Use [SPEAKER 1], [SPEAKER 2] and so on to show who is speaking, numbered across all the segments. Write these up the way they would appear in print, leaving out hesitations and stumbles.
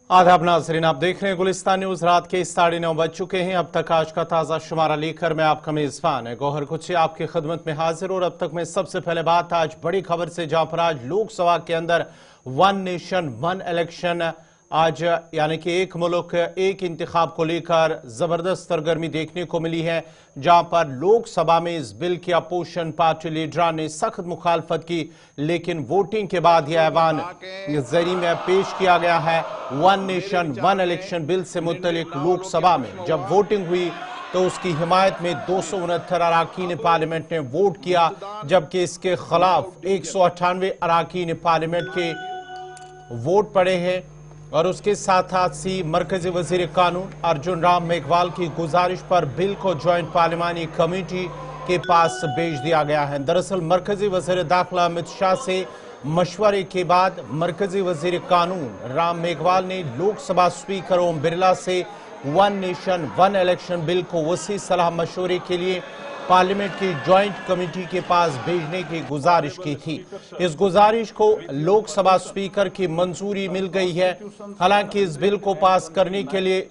[SPEAKER 1] आदाब नाज़रीन, आप देख रहे हैं गुलिस्तान न्यूज। रात के 9:30 बज चुके हैं। अब तक आज का ताज़ा शुमारा लेकर मैं आपका मेज़बान है गौहर कुछ आपकी खिदमत में हाजिर। और अब तक में सबसे पहले बात आज बड़ी खबर से, जहां पर आज लोकसभा के अंदर वन नेशन वन इलेक्शन, आज यानी कि एक मुल्क एक इंतखाब को लेकर जबरदस्त सरगर्मी देखने को मिली है, जहां पर लोकसभा में इस बिल की अपोजिशन पार्टी लीडरान ने सख्त मुखालफत की, लेकिन वोटिंग के बाद यह ऐवान ज़री में पेश किया गया है। One nation one election bill से मुतल्लिक लोकसभा में जब वोटिंग हुई तो उसकी हिमायत में 269 अरकान पार्लियामेंट ने वोट किया, जबकि इसके खिलाफ 198 अरकान पार्लियामेंट के वोट पड़े हैं। और उसके साथ ही मरकजी वजीर कानून अर्जुन राम मेघवाल की गुजारिश पर बिल को ज्वाइंट पार्लिमानी कमेटी के पास भेज दिया गया है। दरअसल मरकजी वजीर दाखिला अमित शाह से मशवरे के बाद मरकजी वजीर कानून राम मेघवाल ने लोकसभा स्पीकर ओम बिरला से one nation one election bill को वसी सलाह मशवरे के लिए पार्लियामेंट की ज्वाइंट कमेटी के पास भेजने की गुजारिश की थी। इस गुजारिश को लोकसभा स्पीकर की मंजूरी मिल गई है। हालांकि इस बिल को पास करने के लिए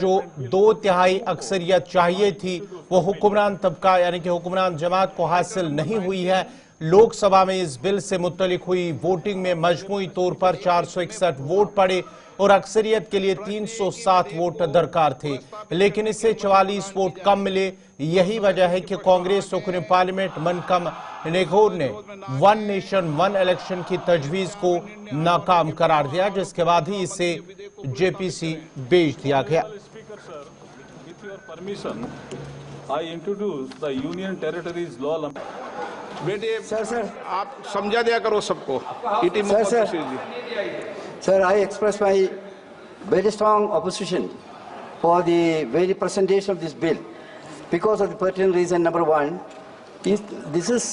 [SPEAKER 1] जो 2/3 अक्सरियत चाहिए थी वो हुक्मरान तबका यानी कि हुक्मरान जमात को हासिल नहीं हुई है। लोकसभा में इस बिल से मुतल्लिक हुई वोटिंग में मजमूई तौर पर 461 वोट पड़े और अक्सरियत के लिए 307 वोट दरकार थे, लेकिन इससे 44 वोट कम मिले। यही वजह है कि कांग्रेस रुकन पार्लियामेंट मनकम नेगोर ने वन नेशन वन इलेक्शन की तजवीज को नाकाम करार दिया, जिसके बाद ही इसे जेपीसी भेज दिया गया।
[SPEAKER 2] बेटे सर आप समझा दिया करो सबको।
[SPEAKER 3] Sir, I express my very strong opposition for the very presentation of this bill because of the pertinent reason. Number one, this is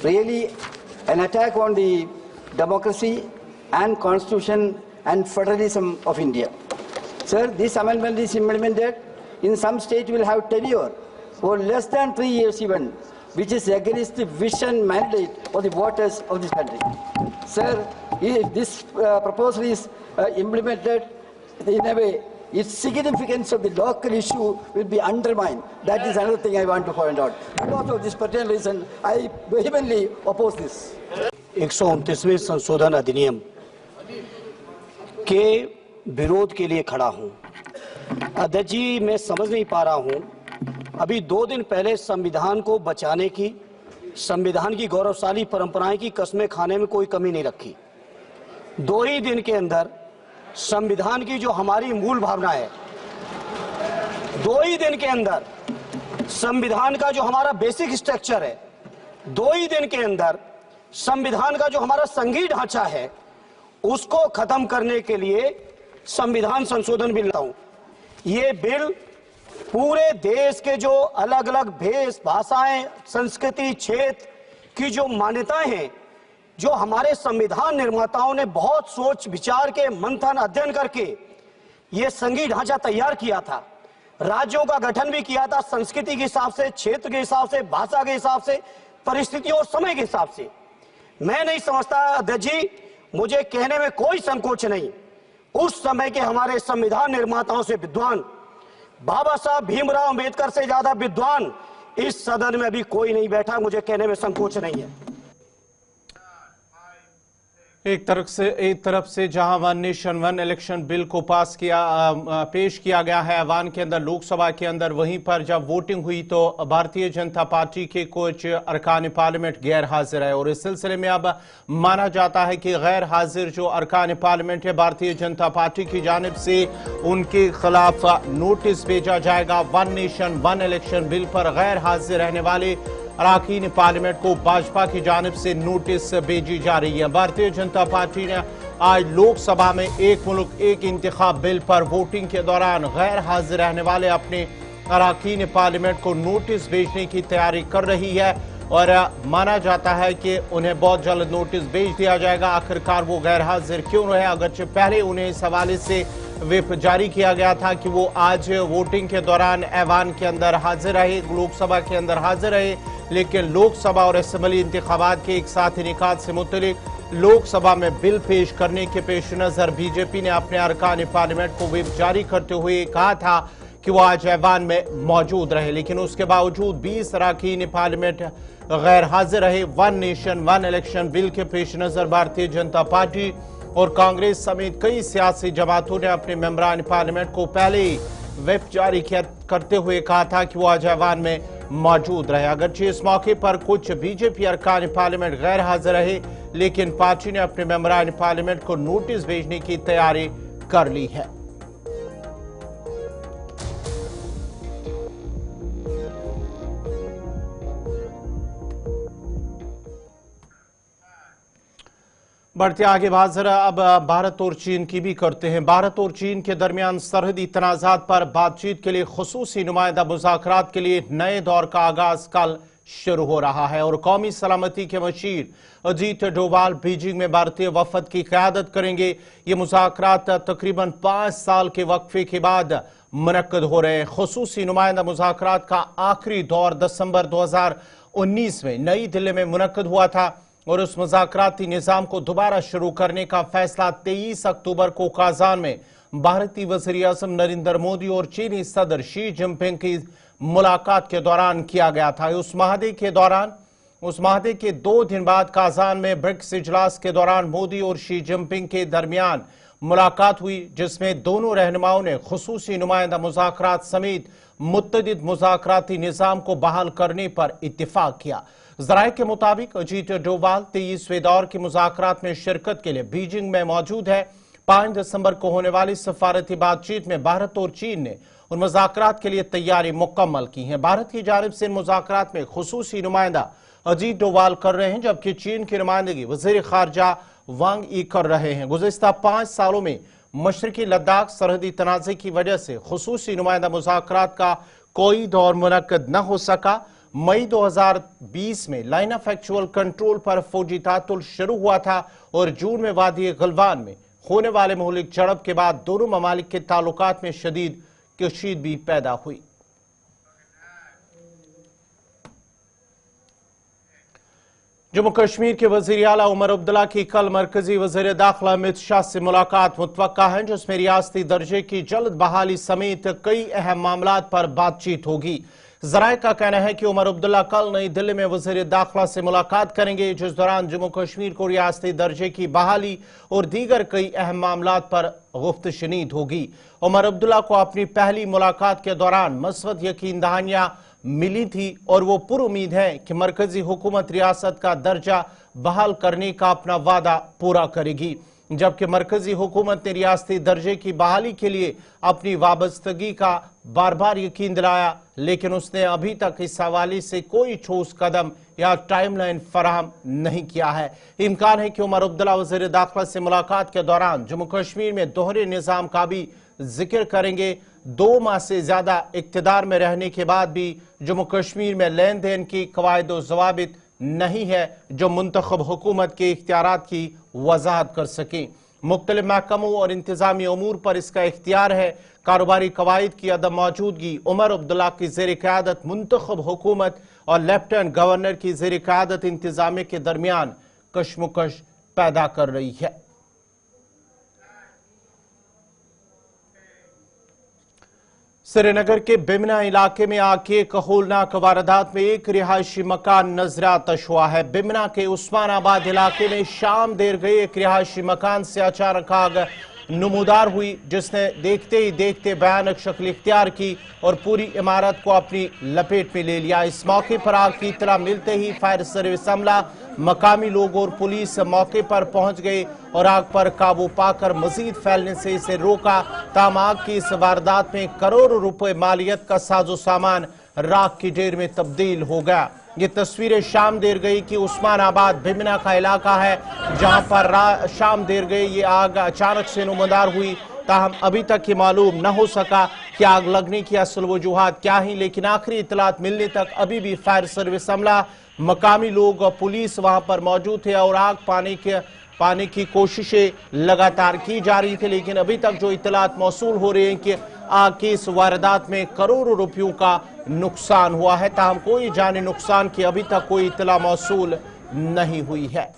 [SPEAKER 3] really an attack on the democracy and constitution and federalism of India. Sir, this amendment is implemented in some state will have tenure for less than 3 years even, which is against the vision mandate of the voters of this country. Sir, if this proposal is implemented in a way, its significance of the local issue will be undermined. That is another thing I want to point out. Because of this particular reason, I vehemently oppose this.
[SPEAKER 4] 129वें संशोधन अधिनियम के विरोध के लिए खड़ा हूं। अध्यक्ष जी, मैं समझ नहीं पा रहा हूं, अभी 2 दिन पहले संविधान को बचाने की, संविधान की गौरवशाली परंपराएं की कस्में खाने में कोई कमी नहीं रखी। 2 ही दिन के अंदर संविधान की जो हमारी मूल भावना है, 2 ही दिन के अंदर संविधान का जो हमारा बेसिक स्ट्रक्चर है, 2 ही दिन के अंदर संविधान का जो हमारा संघीय ढांचा है, उसको खत्म करने के लिए संविधान संशोधन बिल लाऊं। ये बिल पूरे देश के जो अलग अलग भेष भाषाएं, संस्कृति, क्षेत्र की जो मान्यताएं हैं, जो हमारे संविधान निर्माताओं ने बहुत सोच विचार के मंथन अध्ययन करके ये संघीय ढांचा तैयार किया था, राज्यों का गठन भी किया था, संस्कृति के हिसाब से, क्षेत्र के हिसाब से, भाषा के हिसाब से, परिस्थितियों और समय के हिसाब से। मैं नहीं समझता अध्यक्ष जी, मुझे कहने में कोई संकोच नहीं, उस समय के हमारे संविधान निर्माताओं से विद्वान बाबा साहब भीमराव अंबेडकर से ज्यादा विद्वान इस सदन में अभी कोई नहीं बैठा, मुझे कहने में संकोच नहीं है।
[SPEAKER 1] एक तरफ से जहां one nation one election bill को पेश किया गया है ऐवान के अंदर, लोकसभा के अंदर, वहीं पर जब वोटिंग हुई तो भारतीय जनता पार्टी के कुछ अरकान पार्लियामेंट गैर हाजिर है। और इस सिलसिले में अब माना जाता है कि गैर हाजिर जो अरकान पार्लियामेंट है भारतीय जनता पार्टी की जानिब से, उनके खिलाफ नोटिस भेजा जाएगा। One nation one election bill पर गैर हाजिर रहने वाले अरकान पार्लियामेंट को भाजपा की जानिब से नोटिस भेजी जा रही है। भारतीय जनता पार्टी ने आज लोकसभा में एक मुल्क एक इंतखाब बिल पर वोटिंग के दौरान गैर हाजिर रहने वाले अपने अरकान पार्लियामेंट को नोटिस भेजने की तैयारी कर रही है और माना जाता है कि उन्हें बहुत जल्द नोटिस भेज दिया जाएगा। आखिरकार वो गैर हाजिर क्यों रहे, अगरचे पहले उन्हें इस हवाले से व्हिप जारी किया गया था कि वो आज वोटिंग के दौरान ऐवान के अंदर हाजिर रहे, लोकसभा के अंदर हाजिर रहे, लेकिन लोकसभा और असेंबली इंतखाबात के एक साथ इनेकाद से मुतल्लिक लोक सभा में बिल पेश करने के पेश नजर बीजेपी ने अपने अरकान पार्लियामेंट को व्हिप जारी करते हुए कहा था कि वो आज ऐवान में मौजूद रहे, लेकिन उसके बावजूद 20 अरकान पार्लियामेंट गैर हाजिर रहे। One nation one election bill के पेश नजर भारतीय जनता पार्टी और कांग्रेस समेत कई सियासी जमातों ने अपने मेंबरान पार्लियामेंट को पहले ही व्हिप जारी करते हुए कहा था कि वो आज ऐवान में मौजूद रहे। अगरचे इस मौके पर कुछ बीजेपी अरकान पार्लियामेंट गैर हाजिर रहे, लेकिन पार्टी ने अपने मेंबरान पार्लियामेंट को नोटिस भेजने की तैयारी कर ली है। बढ़ते आगे बात जरा अब भारत और चीन की भी करते हैं। भारत और चीन के दरमियान सरहदी तनाजात पर बातचीत के लिए खुसूसी नुमाइंदा मुज़ाकरात के लिए नए दौर का आगाज कल शुरू हो रहा है और कौमी सलामती के मशीर अजीत डोभाल बीजिंग में भारतीय वफद की क़यादत करेंगे। ये मुज़ाकरात तकरीबन 5 साल के वक्फे के बाद मुनक्कद हो रहे हैं। खुसूसी नुमाइंदा मुज़ाकरात का आखिरी दौर दिसंबर 2019 में नई दिल्ली में मुनक्कद हुआ था और उस मुज़ाकराती निज़ाम को दोबारा शुरू करने का फैसला 23 अक्टूबर को काजान में भारतीय वज़ीर-ए-आज़म नरेंद्र मोदी और चीनी सदर शी जिनपिंग की मुलाकात के दौरान किया गया था। उस माहदे के 2 दिन बाद काजान में ब्रिक्स इजलास के दौरान मोदी और शी जिनपिंग के दरमियान मुलाकात हुई, जिसमें दोनों रहनुमाओं ने खुसूसी नुमाइंदा मुज़ाकरात समेत मुत्तदिद मुज़ाकराती निज़ाम को बहाल करने पर इत्तिफाक किया। ज़राए के मुताबिक अजीत डोभाल 23वें दौर के मुज़ाकरात में शिरकत के लिए बीजिंग में मौजूद है। 5 दिसंबर को होने वाली सफारती बातचीत में भारत और चीन ने उन मुज़ाकरात के लिए तैयारी मुकम्मल की है। भारत की जानिब से इन मुज़ाकरात में खुसूसी नुमाइंदा अजीत डोभाल कर रहे हैं, जबकि चीन की नुमाइंदगी वज़ीर ख़ारजा वांग यी कर रहे हैं। गुज़िश्ता 5 सालों में मशरकी लद्दाख सरहदी तनाज़े की वजह से खुसूसी नुमाइंदा मुज़ाकरात का कोई दौर मुनक्कद न हो सका। मई 2020 में लाइन ऑफ एक्चुअल कंट्रोल पर फौजी तातुल शुरू हुआ था और जून में वादी गलवान में होने वाले मौलिक झड़प के बाद दोनों ममालिक के ताल्लुकात में शदीद कशीदगी पैदा हुई। जम्मू कश्मीर के वज़ीर आला उमर अब्दुल्ला की कल मरकजी वज़ीर दाखिला अमित शाह से मुलाकात मुतवक्का है, जिसमें रियासती दर्जे की जल्द बहाली समेत कई अहम मामलात पर बातचीत होगी। ज़राए का कहना है कि उमर अब्दुल्ला कल नई दिल्ली में वज़ीर दाखिला से मुलाकात करेंगे, जिस दौरान जम्मू कश्मीर को रियासती दर्जे की बहाली और दीगर कई अहम मामलात पर गुफ्त शनीद होगी। उमर अब्दुल्ला को अपनी पहली मुलाकात के दौरान मस्बत यकीन दहानियां मिली थी और वो पुरुमीद है कि मरकजी हुकूमत रियासत का दर्जा बहाल करने का अपना वादा पूरा करेगी, जबकि मरकजी हुकूमत ने रियासती दर्जे की बहाली के लिए अपनी वाबस्तगी का बार बार यकीन दिलाया, लेकिन उसने अभी तक इस हवाले से कोई ठोस कदम या टाइमलाइन फराहम नहीं किया है। इम्कान है कि उमर अब्दुल्ला वज़ीर दाखिला से मुलाकात के दौरान जम्मू कश्मीर में दोहरे निज़ाम का भी जिक्र करेंगे। 2 माह से ज्यादा इक्तदार में रहने के बाद भी जम्मू कश्मीर में लेन देन की कवायद व ज़वाबित नहीं है जो मुंतखब हुकूमत के इख्तियारात की वजाहत कर सके। मुख्तलिफ महकमों और इंतजामी अमूर पर इसका इख्तियार है। कारोबारी कवायद की अदम मौजूदगी उमर अब्दुल्ला की ज़ेर क़यादत मुंतखब हुकूमत और लेफ्टिनेंट गवर्नर की ज़ेर क़यादत इंतजामिया के दरमियान कशमकश पैदा कर रही है। श्रीनगर के बिमना इलाके में आग की एक होलनाक वारदात में एक रिहायशी मकान नजरातश हुआ है। बिमना के उस्मानाबाद इलाके में शाम देर गए एक रिहायशी मकान से अचानक आग नमूदार हुई, जिसने देखते ही देखते भयानक शक्ल इख्तियार की और पूरी इमारत को अपनी लपेट में ले लिया। इस मौके पर आग की इत्तला मिलते ही फायर सर्विस अमला, मकामी लोग और पुलिस मौके पर पहुंच गए और आग पर काबू पाकर मजीद फैलने से इसे रोका। ताम आग की इस वारदात में करोड़ों रुपए मालियत का साजो सामान राख की ढेर में तब्दील हो गया। ये तस्वीरें शाम देर गई कि उस्मानाबाद बिमना का इलाका है, जहां पर शाम देर गई ये आग अचानक से नुमादार हुई। ताहम अभी तक ये मालूम न हो सका कि आग लगने की असल वजूहात क्या ही, लेकिन आखिरी इतलात मिलने तक अभी भी फायर सर्विस अमला, मकामी लोग और पुलिस वहां पर मौजूद थे और आग पाने की कोशिशें लगातार की जा रही थी। लेकिन अभी तक जो इतलात मौसूल हो रहे हैं कि आग की इस वारदात में करोड़ों रुपयों का नुकसान हुआ है, ताहम कोई जानी नुकसान की अभी तक कोई इतला मौसूल नहीं हुई है।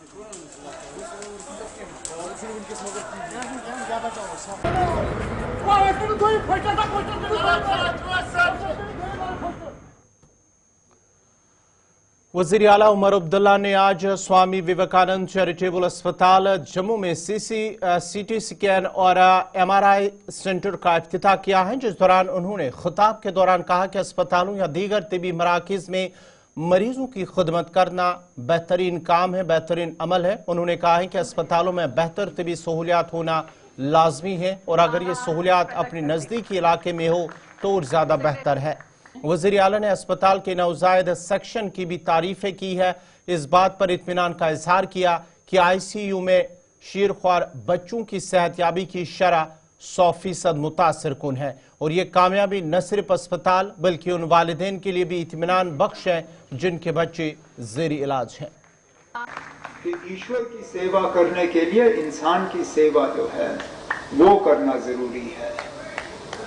[SPEAKER 1] वज़ीर आला उमर अब्दुल्ला ने आज स्वामी विवेकानंद चैरिटेबल अस्पताल जम्मू में सीटी स्कैन और MRI सेंटर का इफ्तिताह किया है, जिस दौरान उन्होंने खिताब के दौरान कहा कि अस्पतालों या दीगर तिबी मराकिज में मरीजों की खिदमत करना बेहतरीन काम है, बेहतरीन अमल है। उन्होंने कहा है कि अस्पतालों में बेहतर तिबी सहूलियात होना लाजमी है और अगर ये सहूलियात अपने नज़दीकी इलाके में हो तो और ज़्यादा बेहतर है। वज़ीर आला ने अस्पताल के नवजायद सेक्शन की भी तारीफें की है। इस बात पर इत्मीनान का इजहार किया कि ICU में शीरख्वार बच्चों की सेहतयाबी की शरह 100% मुतासिर कुन है और ये कामयाबी न सिर्फ अस्पताल बल्कि उन वालिदैन के लिए भी इत्मीनान बख्श है जिनके बच्चे जेरी इलाज हैं।
[SPEAKER 5] कि ईश्वर की सेवा करने के लिए इंसान की सेवा जो है वो करना जरूरी है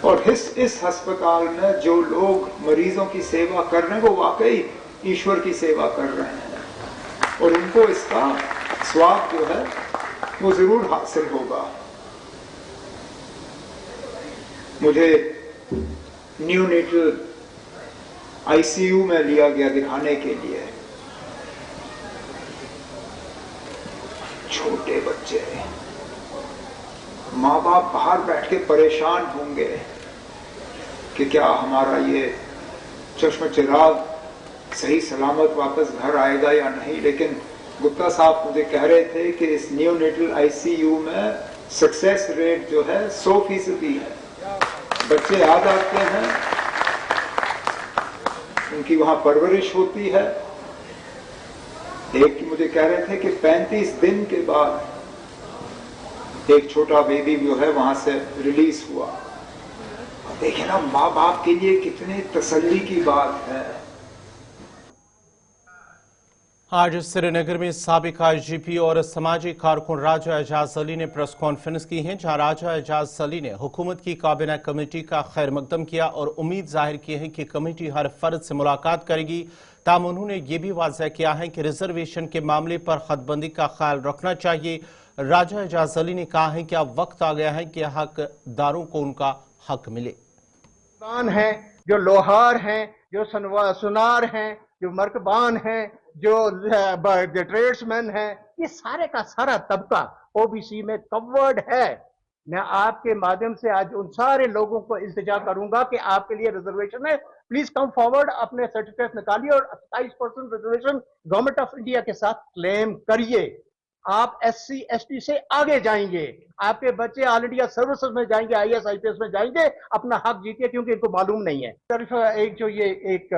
[SPEAKER 5] और इस अस्पताल में जो लोग मरीजों की सेवा कर रहे हैं वो वाकई ईश्वर की सेवा कर रहे हैं और उनको इसका स्वाब जो है वो जरूर हासिल होगा। मुझे न्यूनेटल ICU में लिया गया दिखाने के लिए। छोटे बच्चे, माँ बाप बाहर बैठ के परेशान होंगे कि क्या हमारा ये चश्म चिराग सही सलामत वापस घर आएगा या नहीं, लेकिन गुप्ता साहब मुझे कह रहे थे कि इस न्यूनेटल ICU में सक्सेस रेट जो है 100% है। बच्चे आ जाते हैं, उनकी वहां परवरिश होती है। एक मुझे कह रहे थे कि 35 दिन के बाद एक छोटा बेबी जो है वहां से रिलीज हुआ। देखिए ना, माँ बाप के लिए कितने तसल्ली की बात है।
[SPEAKER 1] आज श्रीनगर में साबिक IGP और समाजी कारकुन राजा एजाज अली ने प्रेस कॉन्फ्रेंस की है, जहां राजा एजाज अली ने हुकूमत की काबीना कमेटी का खैर मकदम किया और उम्मीद जाहिर की है कि कमेटी हर फर्द से मुलाकात करेगी। ताम उन्होंने ये भी वाज़ह किया है कि रिजर्वेशन के मामले पर हदबंदी का ख्याल रखना चाहिए। राजा एजाज अली ने कहा है कि अब वक्त आ गया है कि हकदारों को उनका हक मिले।
[SPEAKER 6] हैं, जो लोहार हैं, जो सुनार हैं, जो मर्कबान हैं, जो ट्रेड्समैन हैं, ये सारे का सारा तबका OBC में कवर्ड है। मैं आपके माध्यम से आज उन सारे लोगों को इल्तिजा करूंगा कि आपके लिए रिजर्वेशन है, प्लीज कम फॉरवर्ड, अपने सर्टिफिकेट निकालिए और 27% रिजर्वेशन गवर्नमेंट ऑफ इंडिया के साथ क्लेम करिए। आप SC ST से आगे जाएंगे, आपके बच्चे ऑल इंडिया सर्विसेज में जाएंगे, IAS IPS में जाएंगे, अपना हक जीतिए, क्योंकि इनको मालूम नहीं है। सिर्फ एक जो ये एक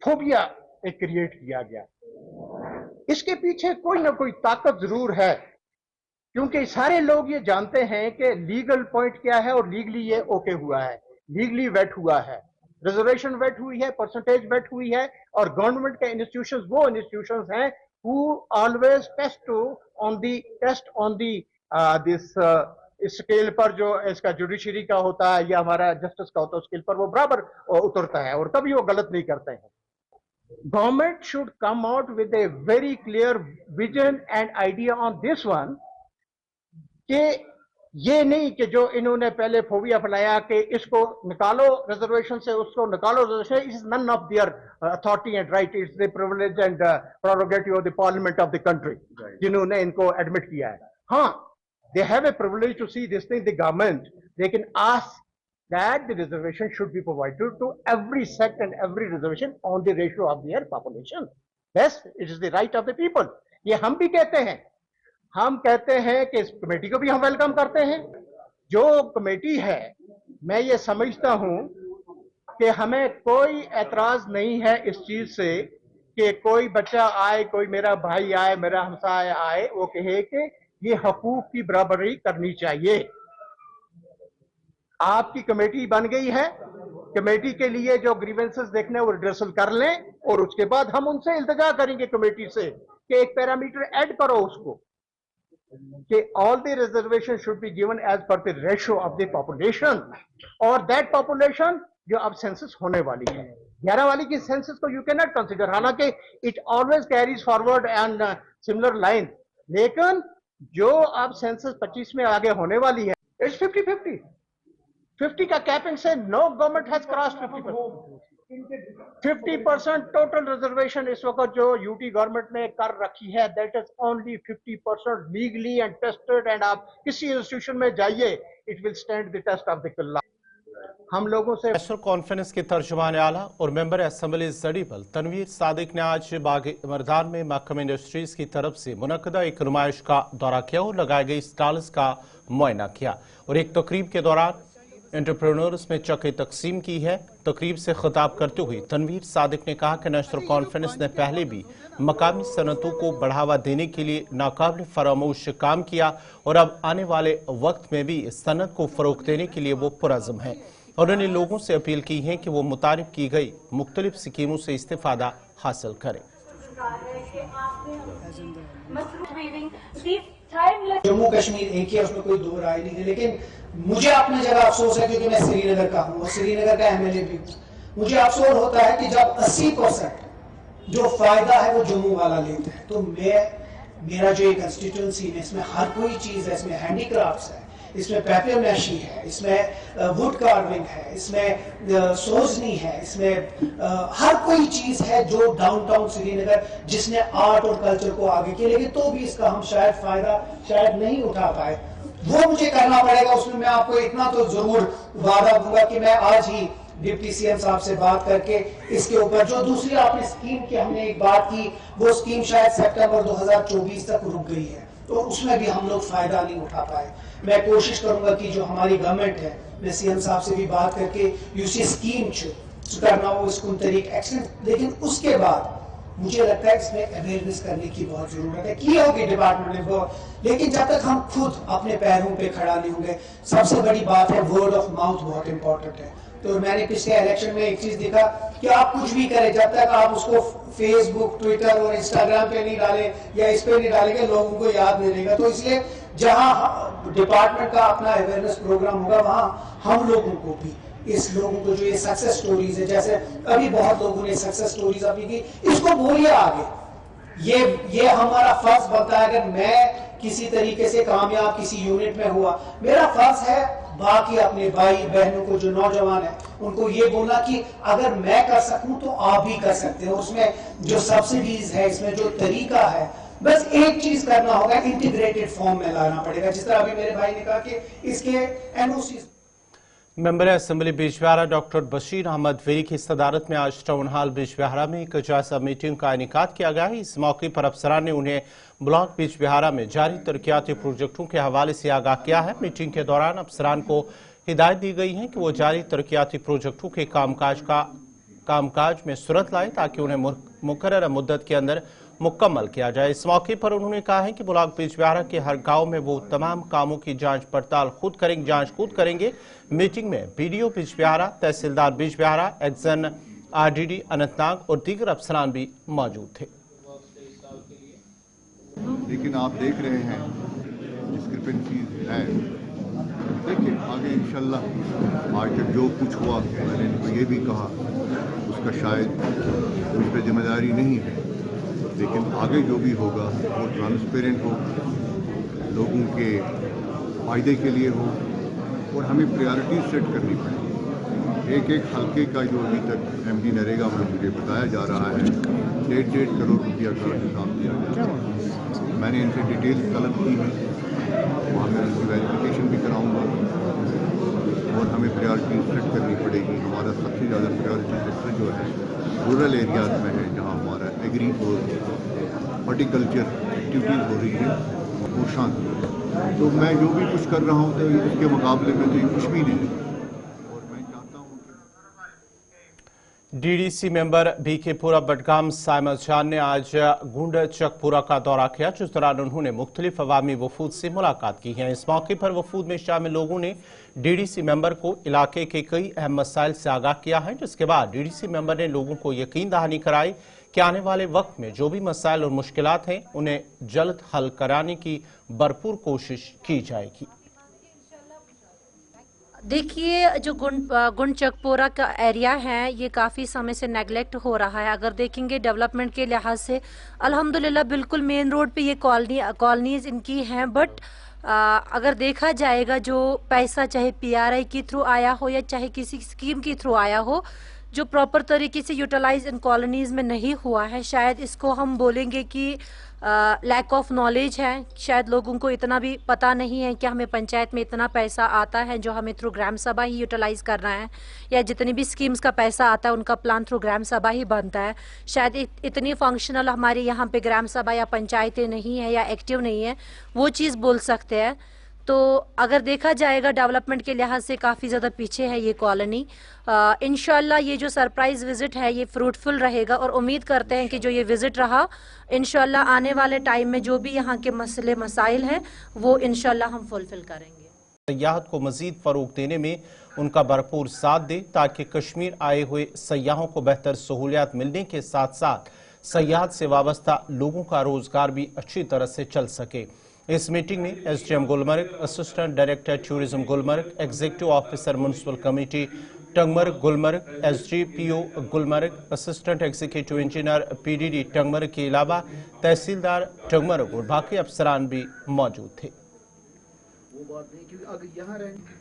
[SPEAKER 6] फोबिया एक क्रिएट किया गया, इसके पीछे कोई ना कोई ताकत जरूर है, क्योंकि सारे लोग ये जानते हैं कि लीगल पॉइंट क्या है और लीगली ये ओके हुआ है, लीगली वेट हुआ है, रिजर्वेशन वेट हुई है, परसेंटेज वेट हुई है और गवर्नमेंट के इंस्टीट्यूशंस वो इंस्टीट्यूशंस हैं who always test on the this scale पर जो इसका जुडिशरी का होता है या हमारा जस्टिस का होता है, स्केल पर वो बराबर उतरता है और कभी वो गलत नहीं करते हैं। Government should come out with a very clear vision and idea on this one, कि ये नहीं कि जो इन्होंने पहले फोबिया फैलाया कि इसको निकालो रिजर्वेशन से, उसको निकालो reservation, it is none of their authority and right, it's the privilege and prerogative of the parliament of the country, जिन्होंने इनको एडमिट किया है। हाँ, they have a privilege to see this thing, the government, they can ask that the reservation should be provided to every sect and every reservation on the ratio of their population. Yes, it is the right of the people. ये हम भी कहते हैं, हम कहते हैं कि इस कमेटी को भी हम वेलकम करते हैं। जो कमेटी है, मैं ये समझता हूं कि हमें कोई एतराज नहीं है इस चीज से कि कोई बच्चा आए, कोई मेरा भाई आए, मेरा हमसाया आए, वो कहे कि ये हकूक की बराबरी करनी चाहिए। आपकी कमेटी बन गई है, कमेटी के लिए जो ग्रीवेंसेस देखने वो रिड्रेसल कर लें और उसके बाद हम उनसे इल्तिजा करेंगे कमेटी से कि एक पैरामीटर ऐड करो उसको कि all the reservation should be given as per the ratio of the population, और दैट पॉपुलेशन जो अब सेंसस होने वाली है, 11 वाली की सेंसस को यू कैन नॉट कंसिडर, हालांकि it always carries forward and similar line, लेकिन जो अब सेंसस 25 में आगे होने वाली है, It's 50-50. 50 का कैपिंग से no government has crossed 50%. 50% total reservation इस वक्त जो यूटी गवर्नमेंट ने कर रखी है, that is only 50% legally and tested, and आप किसी इंस्टीट्यूशन में जाइए, it will stand the test of the किला. हम लोगों से
[SPEAKER 1] नेशनल कॉन्फ्रेंस के तर्जुमान आला और मेंबर असम्बली जड़ीबल तनवीर सादिक ने आज बाग मर्दान में महकमा इंडस्ट्रीज की तरफ से मुनक्कदा एक नुमाइश का दौरा किया और लगाए गए स्टॉल्स का मुआयना किया और एक तकरीब के दौरान एंटरप्रेन्योर्स में चेकें तकसीम की है। तकरीब से खिताब करते हुए तनवीर सादिक ने कहा कि नेशनल कॉन्फ्रेंस ने पहले भी मकामी सनतों को बढ़ावा देने के लिए नाकाबिल फरामोश काम किया और अब आने वाले वक्त में भी इस सनत को फरोग देने के लिए वो पुरज़्म है। उन्होंने लोगों से अपील की है कि वो मुतारिफ की गई मुख्तलिफ स्कीमों से इस्तेफादा हासिल करें।
[SPEAKER 7] जम्मू कश्मीर एक ही है, उसमें कोई दो राय नहीं है, लेकिन मुझे अपनी जगह अफसोस है क्योंकि मैं श्रीनगर का हूँ और श्रीनगर का एमएलए भी हूँ। मुझे अफसोस होता है कि जब 80% जो फायदा है वो जम्मू वाला लेता है, तो मेरा जो एक कंस्टिट्यूंसी है इसमें हर कोई चीज है, इसमें हैंडीक्राफ्ट्स है, इसमें पेपर मैशी है, इसमें वुड कार्विंग है, इसमें सोजनी है, इसमें हर कोई चीज है जो डाउनटाउन श्रीनगर जिसने आर्ट और कल्चर को आगे किया, लेकिन तो भी इसका हम शायद फायदा नहीं उठा पाए। वो मुझे करना पड़ेगा। उसमें मैं आपको इतना तो जरूर वादा दूंगा कि मैं आज ही डिप्टी सीएम साहब से बात करके इसके ऊपर जो दूसरी आपने स्कीम की हमने एक बात की, वो स्कीम शायद सितंबर 2024 तक रुक गई है, तो उसमें भी हम लोग फायदा नहीं उठा पाए। मैं कोशिश करूंगा कि जो हमारी गवर्नमेंट है, मैं सीएम साहब से भी बात करके यूसी स्कीम करना हो इसको तरीके एक्सीडेंट, लेकिन उसके बाद मुझे लगता है इसमें अवेयरनेस करने की बहुत जरूरत है। की होगी डिपार्टमेंट ने बहुत, लेकिन जब तक हम खुद अपने पैरों पे खड़ा नहीं होंगे, सबसे बड़ी बात है वर्ड ऑफ माउथ बहुत इंपॉर्टेंट है। तो मैंने पिछले इलेक्शन में एक चीज देखा कि आप कुछ भी करें, जब तक आप उसको फेसबुक, ट्विटर और इंस्टाग्राम पे नहीं डालें या इस पे नहीं डालेंगे, लोगों को याद नहीं रहेगा। तो इसलिए जहां डिपार्टमेंट का अपना अवेयरनेस प्रोग्राम होगा, वहां हम लोगों को भी इस लोगों को जो ये सक्सेस स्टोरीज है, जैसे अभी बहुत लोगों ने सक्सेस स्टोरीज अपनी की, इसको बोलिए आगे। ये हमारा फर्ज बनता है। अगर मैं किसी तरीके से कामयाब किसी यूनिट में हुआ, मेरा फर्ज है बाकी अपने भाई बहनों को जो नौजवान है उनको ये बोलना कि अगर मैं कर सकूं तो आप भी कर सकते हो। उसमें जो सब्सिडीज है, इसमें जो तरीका है, बस एक चीज करना होगा, इंटीग्रेटेड फॉर्म में लाना पड़ेगा। जिस तरह अभी मेरे भाई ने कहा कि इसके NOC.
[SPEAKER 1] Member assembly Bijbehara doctor Bashir Ahmad Veeri की सदारत में आज टाउन हॉल बिजबिहारा में एक जायजा मीटिंग का इनेकाद किया गया है। इस मौके पर अफसरान ने उन्हें ब्लॉक बिजबिहारा में जारी तरक्याती प्रोजेक्टों के हवाले से आगाह किया है। मीटिंग के दौरान अफसरान को हिदायत दी गई है कि वो जारी तरक्याती प्रोजेक्टों के कामकाज में सूरत लाए ताकि उन्हें मुकर्रर मुद्दत के अंदर मुकम्मल किया जाए। इस मौके पर उन्होंने कहा है कि ब्लॉक बिजबिहारा के हर गांव में वो तमाम कामों की जांच पड़ताल खुद करेंगे। मीटिंग में बीडीओ बिजबिहारा, तहसीलदार बिजबिहारा, एक्सन आरडीडी अनंतनाग और दीगर अफसरान भी मौजूद थे।
[SPEAKER 8] लेकिन आप देख रहे हैं डिस्क्रिपेंसीज है। देखिए आगे इंशाल्लाह आज तक जो कुछ हुआ, मैंने इनको ये भी कहा उसका शायद मुझ पर जिम्मेदारी नहीं है, लेकिन आगे जो भी होगा वो ट्रांसपेरेंट हो, लोगों के फायदे के लिए हो और हमें प्रायोरिटीज सेट करनी पड़ेगी। एक हल्के का जो अभी तक एमडी नरेगा में मुझे बताया जा रहा है 1.5 करोड़ रुपया का हिसाब दिया जा रहा है। मैंने इनसे डिटेल तलब की है, वहाँ मैं उनकी वेरिफिकेशन भी कराऊँगा और हमें प्रायोरिटीज सेट करनी पड़ेगी। हमारा सबसे ज़्यादा प्रायोरिटी सेक्टर जो है रूरल एरियाज में है, जहाँ हमारा एग्री और हॉर्टिकल्चर एक्टिविटीज़ हो रही है वो शांत। तो मैं जो भी कुछ कर रहा हूँ तो इसके मुकाबले में तो ये कुछ भी नहीं है। और मैं चाहता हूँ कि
[SPEAKER 1] डीडीसी मेंबर बीकेपुरा बडगाम साइमल जान ने आज गुंड चकपुरा का दौरा किया, जिस दौरान उन्होंने मुख्तलिफ अवामी वफूद से मुलाकात की है। इस मौके पर वफूद में शामिल लोगों ने डीडीसी मेंबर को इलाके के कई अहम मसाइल से आगाह किया है, जिसके बाद डीडीसी मेंबर ने लोगों को यकीन दहानी कराई कि आने वाले वक्त में जो भी मसाइल और मुश्किलात हैं उन्हें जल्द हल कराने की भरपूर कोशिश की जाएगी।
[SPEAKER 9] देखिए जो गुंड चकपोरा का एरिया है ये काफ़ी समय से नेगलेक्ट हो रहा है। अगर देखेंगे डेवलपमेंट के लिहाज से अल्हम्दुलिल्लाह बिल्कुल मेन रोड पे ये कॉलोनीज इनकी हैं, बट अगर देखा जाएगा जो पैसा चाहे PRI के थ्रू आया हो या चाहे किसी स्कीम के थ्रू आया हो, जो प्रॉपर तरीके से यूटिलाइज इन कॉलोनीज़ में नहीं हुआ है, शायद इसको हम बोलेंगे कि लैक ऑफ नॉलेज है। शायद लोगों को इतना भी पता नहीं है कि हमें पंचायत में इतना पैसा आता है जो हमें थ्रू ग्राम सभा ही यूटिलाइज करना है, या जितनी भी स्कीम्स का पैसा आता है उनका प्लान थ्रू ग्राम सभा ही बनता है। शायद इतनी फंक्शनल हमारे यहाँ पे ग्राम सभा या पंचायतें नहीं है या एक्टिव नहीं है, वो चीज़ बोल सकते हैं। तो अगर देखा जाएगा डेवलपमेंट के लिहाज से काफ़ी ज़्यादा पीछे है ये कॉलोनी। इंशाल्लाह ये जो सरप्राइज़ विज़िट है ये फ्रूटफुल रहेगा, और उम्मीद करते हैं कि जो ये विज़िट रहा इंशाल्लाह आने वाले टाइम में जो भी यहाँ के मसले मसाइल हैं वो इंशाल्लाह हम फुलफिल करेंगे।
[SPEAKER 1] सयाहत को मज़ीद फ़रोग़ देने में उनका भरपूर साथ दे ताकि कश्मीर आए हुए सयाहों को बेहतर सहूलियात मिलने के साथ साथ सयाहत से वाबस्ता लोगों का रोज़गार भी अच्छी तरह से चल सके। इस मीटिंग में SDM Gulmarg, assistant director tourism Gulmarg, executive officer municipal committee Tangmarg Gulmarg, SDPO Gulmarg, assistant executive engineer PDD Tangmarg के अलावा तहसीलदार टंगमर्ग और बाकी अफसरान भी मौजूद थे।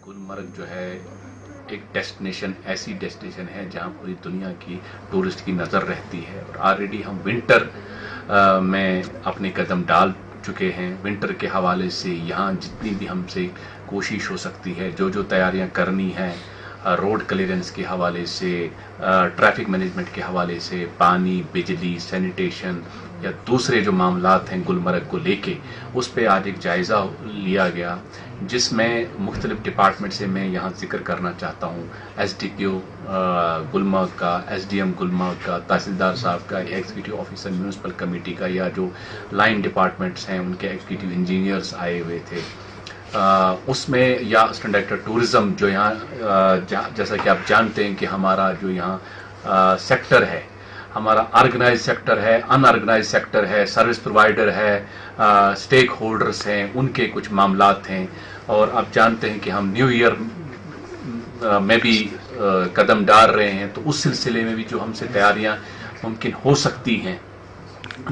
[SPEAKER 10] गुलमर्ग जो है एक डेस्टिनेशन, ऐसी डेस्टिनेशन है जहां पूरी दुनिया की टूरिस्ट की नज़र रहती है, और ऑलरेडी हम विंटर में अपने कदम डाल चुके हैं। विंटर के हवाले से यहाँ जितनी भी हमसे कोशिश हो सकती है, जो जो तैयारियां करनी है, रोड क्लियरेंस के हवाले से, ट्रैफिक मैनेजमेंट के हवाले से, पानी, बिजली, सैनिटेशन या दूसरे जो मामलात हैं गुलमर्ग को लेके, उस पे आज एक जायज़ा लिया गया, जिसमें मुख्तलिफ डिपार्टमेंट से मैं यहाँ जिक्र करना चाहता हूँ। SDPO गुलमर्ग का, SDM गुलमर्ग का, तहसीलदार साहब का, एग्जीक्यूटिव ऑफिसर म्यूनिसिपल कमेटी का, या जो लाइन डिपार्टमेंट्स हैं उनके एग्जीक्यूटिव इंजीनियर्स आए हुए थे। उसमें या असिस्टेंट डायरेक्टर टूरिज्म जो यहाँ जैसा कि आप जानते हैं कि हमारा जो यहाँ सेक्टर है, हमारा ऑर्गेनाइज सेक्टर है, अनऑर्गेनाइज सेक्टर है, सर्विस प्रोवाइडर है, स्टेक होल्डर्स हैं, उनके कुछ मामलात हैं। और आप जानते हैं कि हम न्यू ईयर में भी कदम डाल रहे हैं, तो उस सिलसिले में भी जो हमसे तैयारियां मुमकिन हो सकती हैं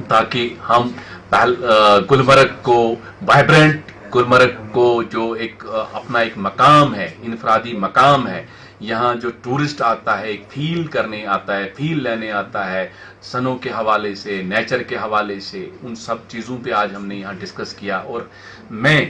[SPEAKER 10] ताकि हम गुलमर्ग को वाइब्रेंट, गुलमर्ग को जो एक अपना एक मकाम है, इनफरादी मकाम है, यहाँ जो टूरिस्ट आता है एक फील करने आता है, फील लेने आता है, सनों के हवाले से, नेचर के हवाले से, उन सब चीज़ों पे आज हमने यहाँ डिस्कस किया। और मैं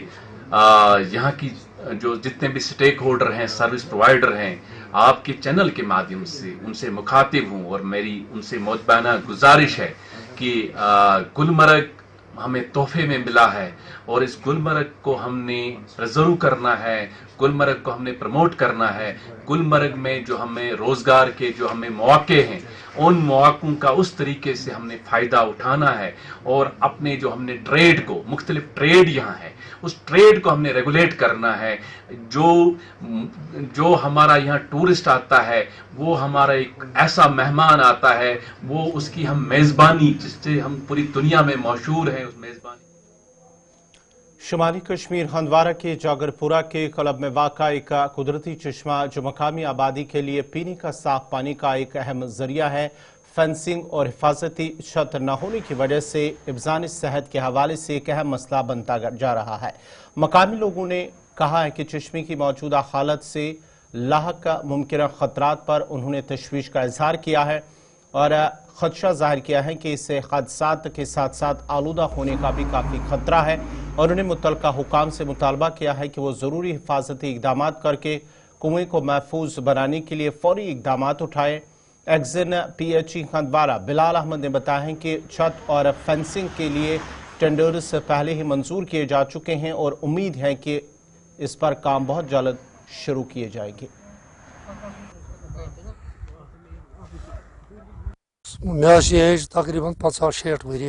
[SPEAKER 10] यहाँ की जो जितने भी स्टेक होल्डर हैं, सर्विस प्रोवाइडर हैं, आपके चैनल के माध्यम से उनसे मुखातिब हूँ, और मेरी उनसे मोतबाना गुजारिश है कि गुलमर्ग हमें तोहफे में मिला है, और इस गुलमर्ग को हमने रिजर्व करना है, गुलमर्ग को हमने प्रमोट करना है। गुलमर्ग में जो हमें रोजगार के जो हमें मौके हैं, उन मौकों का उस तरीके से हमने फायदा उठाना है, और अपने जो हमने ट्रेड को, मुख्तलिफ ट्रेड यहाँ है, उस ट्रेड को हमने रेगुलेट करना है। जो हमारा यहाँ टूरिस्ट आता है, वो हमारा एक ऐसा मेहमान आता है, वो उसकी हम मेजबानी, जिससे हम पूरी दुनिया में मशहूर हैं, उस मेजबानी।
[SPEAKER 1] शुमाली कश्मीर हंदवारा के जागरपुरा के क्लब में वाक़ा एक कुदरती चश्मा जो मकामी आबादी के लिए पीने का साफ पानी का एक अहम जरिया है, फेंसिंग और हिफाजती छत न होने की वजह से हिफ्ज़ान सेहत के हवाले से एक अहम मसला बनता जा रहा है। मकामी लोगों ने कहा है कि चश्मे की मौजूदा हालत से लाहक मुमकिन खतरात पर उन्होंने तशवीश का इजहार किया है, और खदशा जाहिर किया है कि इससे हादसात के साथ साथ आलूदा होने का भी काफ़ी खतरा है, और उन्होंने मुतल्लिका हुकाम से मुतालबा किया है कि वो ज़रूरी हिफाजती इक़दाम करके कुएं को महफूज बनाने के लिए फौरी इक़दाम उठाए। एक्जिन PHE हंदवारा बिलाल अहमद ने बताया है कि छत और फेंसिंग के लिए टेंडर्स पहले ही मंजूर किए जा चुके हैं, और उम्मीद है कि इस पर काम बहुत जल्द शुरू किए जाएंगे।
[SPEAKER 11] मे एज तकरीबन 50-60 वरी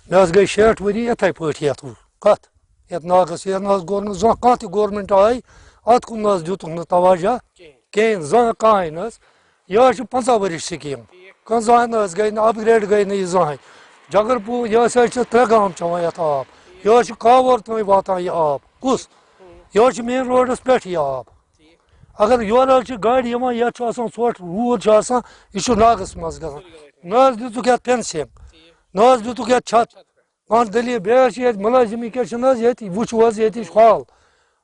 [SPEAKER 11] मे गई 60 वरी इथे पे कत ये नागस ये गोर जो कत गवर्नमेंट आई अत कुन दुत तवज्जो कहें जन कहें यह 50 वरी स्कीम जहान गई अपग्रेड गई नी जहां जगरपुर यह 3 गाम चवान ये आब यह कावर तम वातान यह आब कुस यह मेन रोडस पे यह आब अगर योर गाड़ी ये ोट रूद यह नागस मज ग दितुक फेंसिंग न दितुक छत कौन दलील बेस मुलाजिम वो हॉल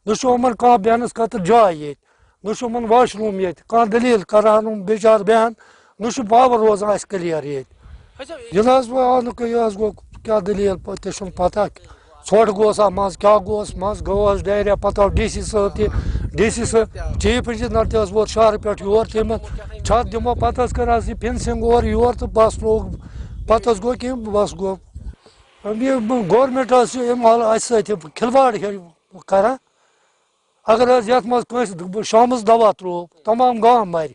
[SPEAKER 11] नुन कह बेहनस खतर जाय नुन वाशरूम ये कह दलील करान बेचार बेहन नु पावर रोजान क्लियर ये गो क्या दलील ते पता ोट गोस मज क्या गोस मज गोस डायरिया पत D C D C chief engineer वोत शहर पे योर तम छत दमो पत कर फेंसिंग और योर तो बस लोग पत गो कि बस गो गवर्नमेंट खिलवाड़ कर अगर ये शाम दवा त्रो तमाम गांव मर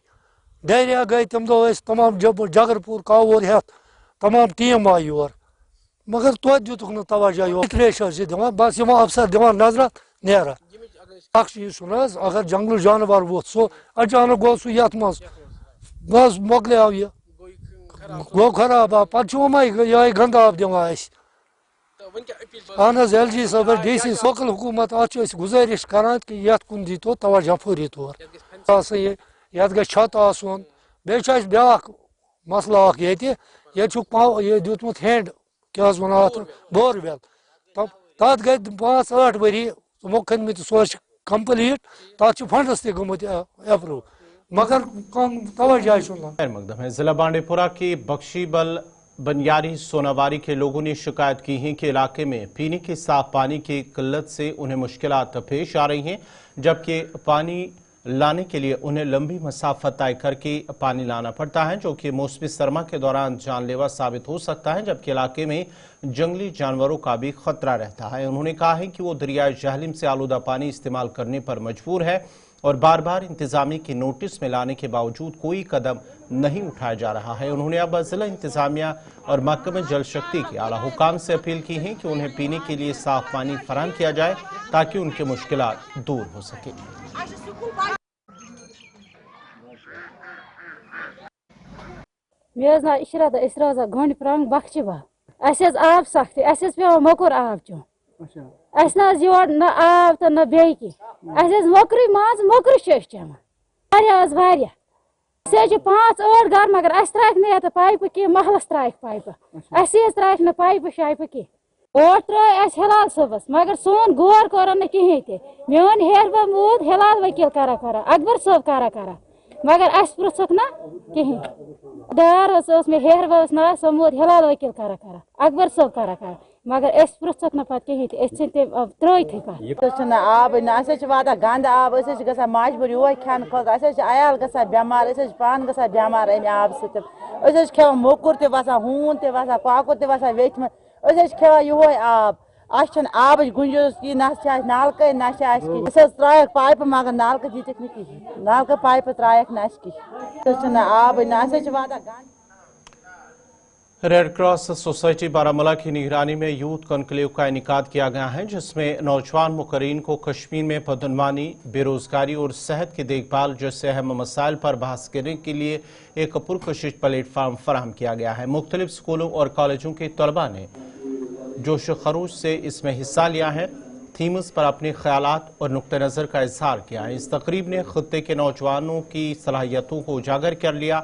[SPEAKER 11] डायरिया गई तम दो तमाम जगरपुर कावूर हेत तमाम टीम आई योर मगर तो दुतुक न तवज्जो यो त्रेश दिवान बस यम अफसर दिवान नजर नेरा अगर जंगल जानवर वो सो अचानक गो सो यथ मज बस मोकल ये गो खराब पे ये गंद आब दिवान अहन एल जी सब डी सी लोकल हुकूमत अत गुजारिश करान कि यथ कुन दी तो तवज्जो फौरी तौर ये गो छत आसन बे ब्या मसला ये दुतमुत हैंड क्या वन बोरवेल तथ गई 5-8 वरी तमो खनमित सो कम्प्लीट तथ फंडस तमुत अप्रूव मगर
[SPEAKER 1] मकदम है जिला बांडीपुरा की बख्शीबल बनियारी सोनावारी के लोगों ने शिकायत की है कि इलाके में पीने के साफ पानी की किल्लत से उन्हें मुश्किलात पेश आ रही हैं, जबकि पानी लाने के लिए उन्हें लंबी मसाफत तय करके पानी लाना पड़ता है, जो कि मौसमी सरमा के दौरान जानलेवा साबित हो सकता है, जबकि इलाके में जंगली जानवरों का भी खतरा रहता है। उन्होंने कहा है कि वो दरियाए जहलिम से आलूदा पानी इस्तेमाल करने पर मजबूर है और बार बार इंतजामिया की नोटिस में लाने के बावजूद कोई कदम नहीं उठाया जा रहा है। उन्होंने अब जिला इंतजामिया और महकमे जल शक्ति के आला हुकाम से अपील की है कि उन्हें पीने के लिए साफ पानी फराहम किया जाए ताकि उनकी मुश्किलात दूर हो सके।
[SPEAKER 12] मे इशरत रोजान गंड प्रांग बख्शीबल आब सख्ती पे मोकुर आब चुन योर न आब तो न बे मोकरी माज मोकर चेमान 5-8 घर मगर त्राक ना ये पाइप कह महलस त्राक पाइप त्राक ना पाइप शाइप कह वोट त्रे हिलाल सबस मगर सोन गौर कर ना कहें ते मोन हेरबा मूद हिलाल वकील करा अकबर सब करा मगर पृछक ना कहें दार मे हेरबस ना सो मूद हिलाल वकील करा अकबर सब करा मगर पृछक ना पे कहें त्र
[SPEAKER 13] आब ना गंद आब ग मजबूर योर खान अयाल ग बेमार पान ग बेमार अमे आब सवान मोकुर तसान हून तसान कौकुर तसान वेथ खेवान योर आब आब गुंजाइश की ना नालक ना त्राक पाइप मगर नालक दीत नालक पाइप त्राक ना आब ना वात
[SPEAKER 1] रेड क्रॉस सोसाइटी बारामूला की निगरानी में यूथ कॉन्क्लेव का इनेकाद किया गया है, जिसमें नौजवान मुकर्रीन को कश्मीर में बदनवानी, बेरोजगारी और सेहत की देखभाल जैसे अहम मसाइल पर बहस करने के लिए एक पुरकशिश प्लेटफार्म फराहम किया गया है। मुख्तलिफ स्कूलों और कॉलेजों के तलबा ने जोश खरूज से इसमें हिस्सा लिया है, थीम्स पर अपने ख्यालात और नुक्ते नज़र का इजहार किया है। इस तकरीब ने खत्ते के नौजवानों की सलाहियतों को उजागर कर लिया,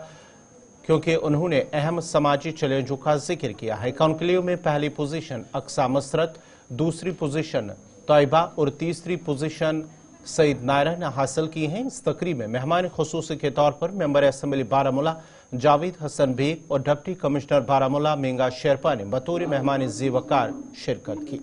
[SPEAKER 1] क्योंकि उन्होंने अहम समाजी चैलेंजों का जिक्र किया है। कॉन्क्लेव में पहली पोजीशन अक्सा मसरत, दूसरी पोजीशन तैयबा और तीसरी पोजीशन सईद नायरा ने हासिल की हैं। इस तकरीब में मेहमान खुसूसी के तौर पर मेंबर असम्बली बारामूला जावेद हसन बेग और डिप्टी कमिश्नर बारामूला मेंगा शेरपा ने बतौर मेहमान ज़ीवकार शिरकत की।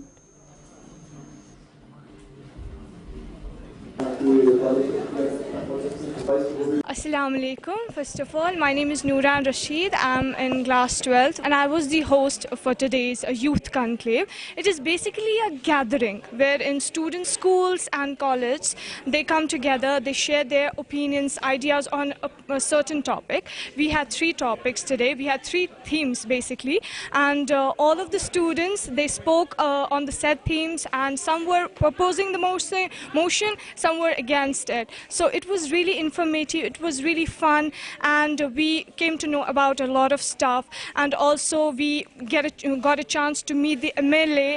[SPEAKER 14] Assalamu alaikum. First of all, my name is Nooran Rashid. I'm in class 12th and I was the host for today's youth conclave. It is basically a gathering wherein students, schools and colleges, they come together, they share their opinions, ideas on a certain topic. We had 3 topics today. We had 3 themes basically, and all of the students, they spoke on the said themes, and some were proposing the motion, some were against it. So it was really informative, it was really fun, and we came to know about a lot of stuff, and also we got a chance to meet the MLA,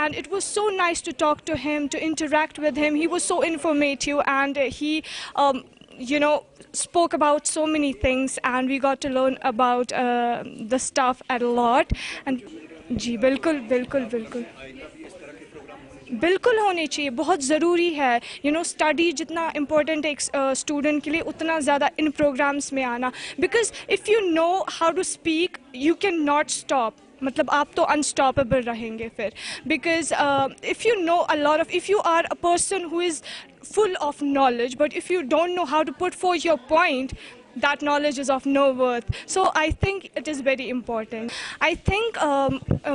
[SPEAKER 14] and it was so nice to talk to him, to interact with him. He was so informative, and he spoke about so many things, and we got to learn about the stuff a lot. And جی بالکل بالکل بالکل بالکل ہونے چاہیے, بہت ضروری ہے. Study جتنا امپورٹنٹ ہے ایک اسٹوڈنٹ کے لیے, اتنا زیادہ ان پروگرامس میں آنا. Because if you know how to speak you can not stop, مطلب آپ تو انسٹاپیبل رہیں گے پھر. Because if you know a lot of, if you are a person who is full of knowledge, but if you don't know how to put forth your point, that knowledge is of no worth. So I think it is very important. I think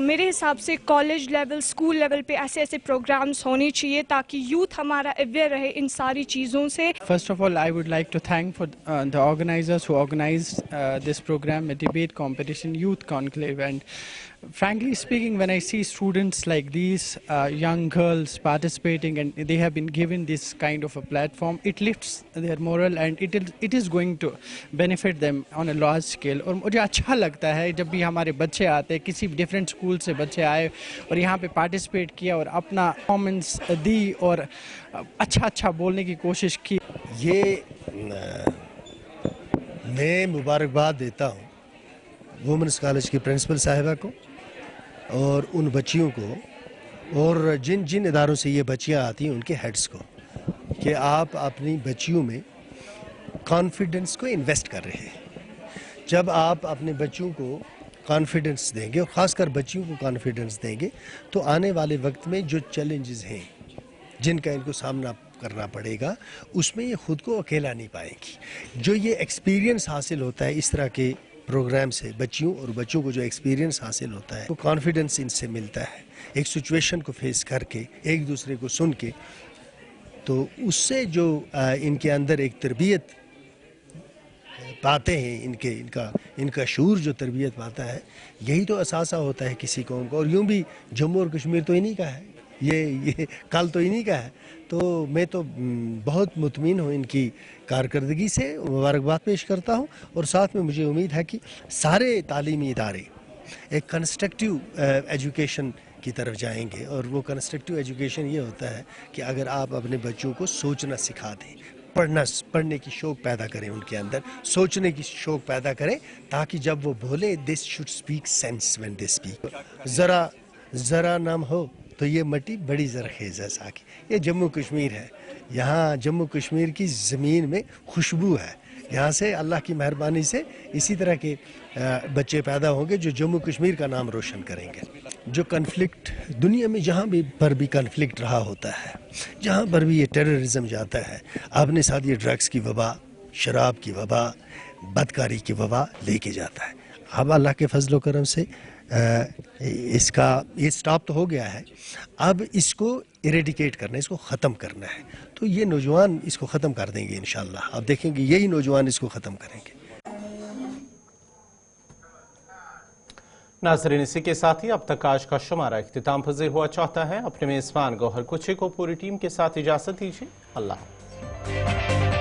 [SPEAKER 14] میرے حساب سے college level, school level پہ ایسے ایسے programmes ہونے چاہیے تاکہ youth ہمارا اویئر رہے ان ساری چیزوں سے.
[SPEAKER 15] First of all, I would like to thank for the organizers who organized this program, a debate competition, youth conclave. And frankly speaking, when I see students like these, young girls participating, and they have been given this kind of a platform, it lifts their moral and it is going to benefit them on a large scale. اور مجھے اچھا لگتا ہے جب بھی ہمارے بچے آتے, کسی بھی ڈفرینٹ اسکول سے بچے آئے اور یہاں پہ پارٹیسپیٹ کیا اور اپنا پرفارمنس دی اور اچھا بولنے کی کوشش کی.
[SPEAKER 16] یہ میں مبارکباد دیتا ہوں وومنس کالج کی پرنسپل صاحبہ کو اور ان بچیوں کو اور جن اداروں سے یہ بچیاں آتی ہیں ان کے ہیڈز کو, کہ آپ اپنی بچیوں میں کانفیڈنس کو انویسٹ کر رہے ہیں. جب آپ اپنے بچوں کو کانفیڈنس دیں گے, اور خاص کر بچیوں کو کانفیڈنس دیں گے, تو آنے والے وقت میں جو چیلنجز ہیں جن کا ان کو سامنا کرنا پڑے گا, اس میں یہ خود کو اکیلا نہیں پائیں گی. جو یہ ایکسپیرینس حاصل ہوتا ہے اس طرح کے پروگرام سے, بچیوں اور بچوں کو جو ایکسپیرینس حاصل ہوتا ہے, وہ کانفیڈنس ان سے ملتا ہے. ایک سچویشن کو فیس کر کے, ایک دوسرے کو سن کے, تو اس سے جو ان کے اندر ایک تربیت پاتے ہیں, ان کا شعور جو تربیت پاتا ہے, یہی تو اثاثہ ہوتا ہے کسی قوم کو. اور یوں بھی جموں اور کشمیر تو انہی کا ہے, یہ کل تو انہی کا ہے. تو میں تو بہت مطمئن ہوں ان کی کارکردگی سے, مبارکباد پیش کرتا ہوں. اور ساتھ میں مجھے امید ہے کہ سارے تعلیمی ادارے ایک کنسٹرکٹیو ایجوکیشن کی طرف جائیں گے. اور وہ کنسٹرکٹیو ایجوکیشن یہ ہوتا ہے کہ اگر آپ اپنے بچوں کو سوچنا سکھا دیں, پڑھنے کی شوق پیدا کریں, ان کے اندر سوچنے کی شوق پیدا کریں, تاکہ جب وہ بولے this should speak sense when they speak. ذرا نم ہو تو یہ مٹی بڑی زرخیز ہے ساکی. یہ جموں کشمیر ہے, یہاں جموں کشمیر کی زمین میں خوشبو ہے. یہاں سے اللہ کی مہربانی سے اسی طرح کے بچے پیدا ہوں گے جو جموں کشمیر کا نام روشن کریں گے. جو کنفلکٹ دنیا میں جہاں بھی پر بھی کنفلکٹ رہا ہوتا ہے, جہاں پر بھی یہ ٹیررزم جاتا ہے, اپنے ساتھ یہ ڈرگس کی وبا, شراب کی وبا, بدکاری کی وبا لے کے جاتا ہے. اب اللہ کے فضل و کرم سے اس کا یہ سٹاپ تو ہو گیا ہے, اب اس کو ایریڈیکیٹ کرنا ہے, اس کو ختم کرنا ہے. تو یہ نوجوان اس کو ختم کر دیں گے انشاءاللہ. آپ دیکھیں گے یہی نوجوان اس کو ختم کریں گے.
[SPEAKER 1] ناظرین, اسی کے ساتھ ہی اب تک آج کا شمارہ اختتام پذیر ہوا چاہتا ہے. اپنے میزبان گوہر کچے کو پوری ٹیم کے ساتھ اجازت دیجیے. اللہ حافظ.